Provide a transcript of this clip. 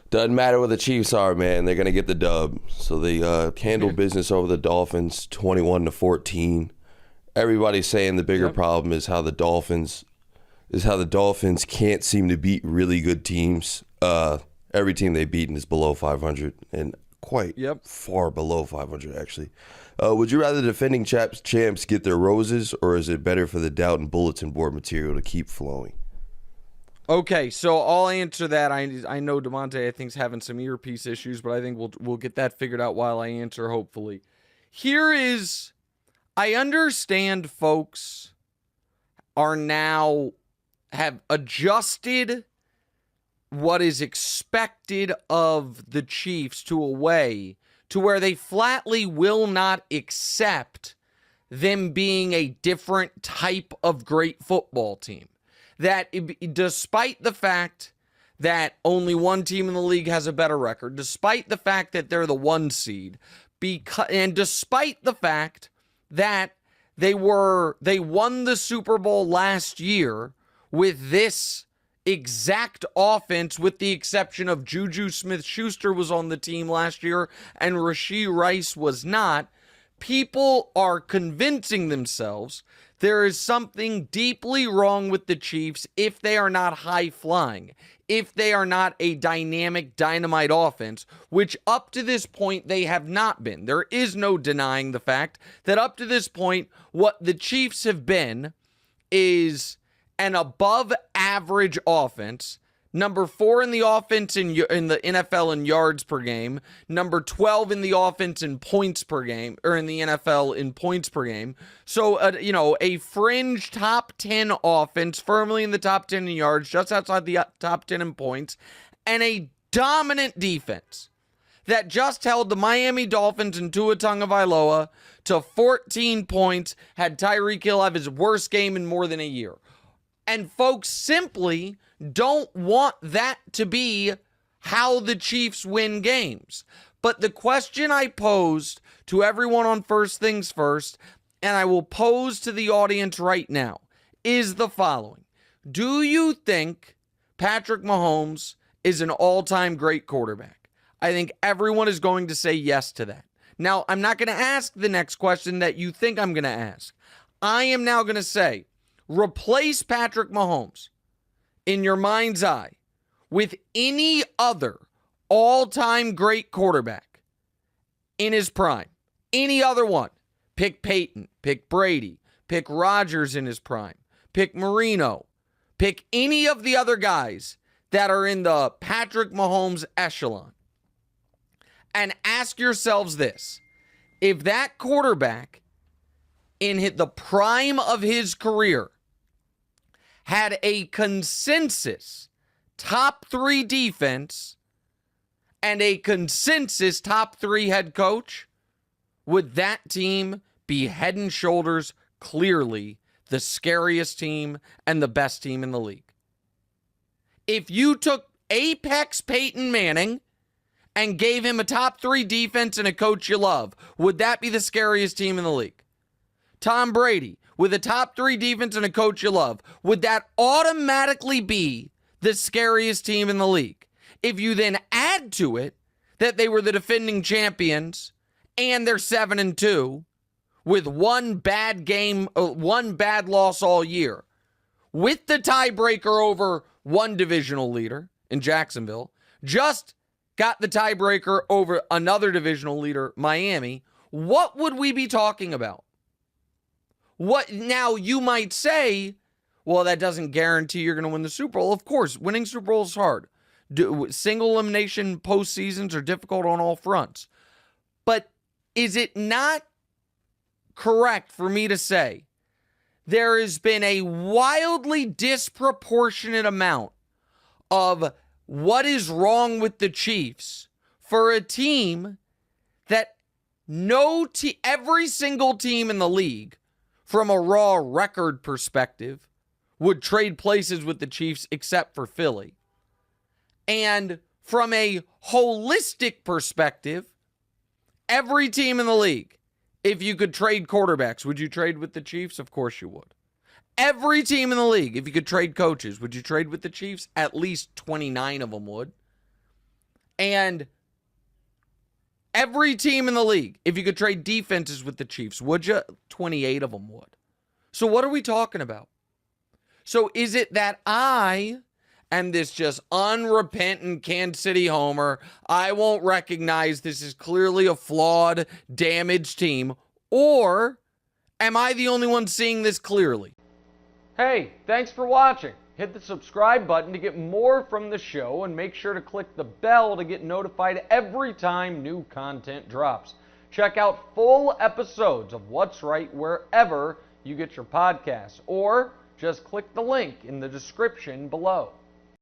Doesn't matter what the Chiefs are, man. They're gonna get the dub. So they handle business over the Dolphins, 21-14. Everybody's saying the bigger problem is how the Dolphins can't seem to beat really good teams. Every team they've beaten is below 500 and quite far below 500 actually. Would you rather defending champs get their roses, or is it better for the doubt and bulletin board material to keep flowing? Okay, so I'll answer that. I know Devontae, I think, is having some earpiece issues, but I think we'll get that figured out while I answer, hopefully. I understand folks have adjusted what is expected of the Chiefs to a way to where they flatly will not accept them being a different type of great football team. That despite the fact that only one team in the league has a better record, despite the fact that they're the 1 seed, and despite the fact that they won the Super Bowl last year with this exact offense, with the exception of Juju Smith-Schuster was on the team last year and Rashee Rice was not, people are convincing themselves there is something deeply wrong with the Chiefs if they are not high-flying, if they are not a dynamic, dynamite offense, which up to this point they have not been. There is no denying the fact that up to this point, what the Chiefs have been is an above-average offense, number 4 in the offense in the NFL in yards per game, number 12 in the offense in points per game, or in the NFL in points per game. So, a fringe top 10 offense, firmly in the top 10 in yards, just outside the top 10 in points, and a dominant defense that just held the Miami Dolphins and Tua Tagovailoa to 14 points, had Tyreek Hill have his worst game in more than a year. And folks simply don't want that to be how the Chiefs win games. But the question I posed to everyone on First Things First, and I will pose to the audience right now, is the following. Do you think Patrick Mahomes is an all-time great quarterback? I think everyone is going to say yes to that. Now, I'm not going to ask the next question that you think I'm going to ask. I am now going to say, replace Patrick Mahomes in your mind's eye with any other all-time great quarterback in his prime. Any other one. Pick Peyton, pick Brady, pick Rodgers in his prime, pick Marino, pick any of the other guys that are in the Patrick Mahomes echelon. And ask yourselves this. If that quarterback in the prime of his career had a consensus top 3 defense and a consensus top 3 head coach, would that team be head and shoulders clearly the scariest team and the best team in the league? If you took apex Peyton Manning and gave him a top 3 defense and a coach you love, would that be the scariest team in the league? Tom Brady, with a top 3 defense and a coach you love, would that automatically be the scariest team in the league? If you then add to it that they were the defending champions and they're 7-2 with one bad game, one bad loss all year, with the tiebreaker over one divisional leader in Jacksonville, just got the tiebreaker over another divisional leader, Miami, what would we be talking about? What now you might say, well, that doesn't guarantee you're going to win the Super Bowl. Of course, winning Super Bowl is hard. Single elimination postseasons are difficult on all fronts. But is it not correct for me to say there has been a wildly disproportionate amount of what is wrong with the Chiefs for a team that every single team in the league, from a raw record perspective, would trade places with the Chiefs except for Philly. And from a holistic perspective, every team in the league, if you could trade quarterbacks, would you trade with the Chiefs? Of course you would. Every team in the league, if you could trade coaches, would you trade with the Chiefs? At least 29 of them would. And every team in the league, if you could trade defenses with the Chiefs, would you? 28 of them would. So what are we talking about? So is it that I am this just unrepentant Kansas City homer? I won't recognize this is clearly a flawed, damaged team. Or am I the only one seeing this clearly? Hey, thanks for watching. Hit the subscribe button to get more from the show, and make sure to click the bell to get notified every time new content drops. Check out full episodes of What's Right wherever you get your podcasts, or just click the link in the description below.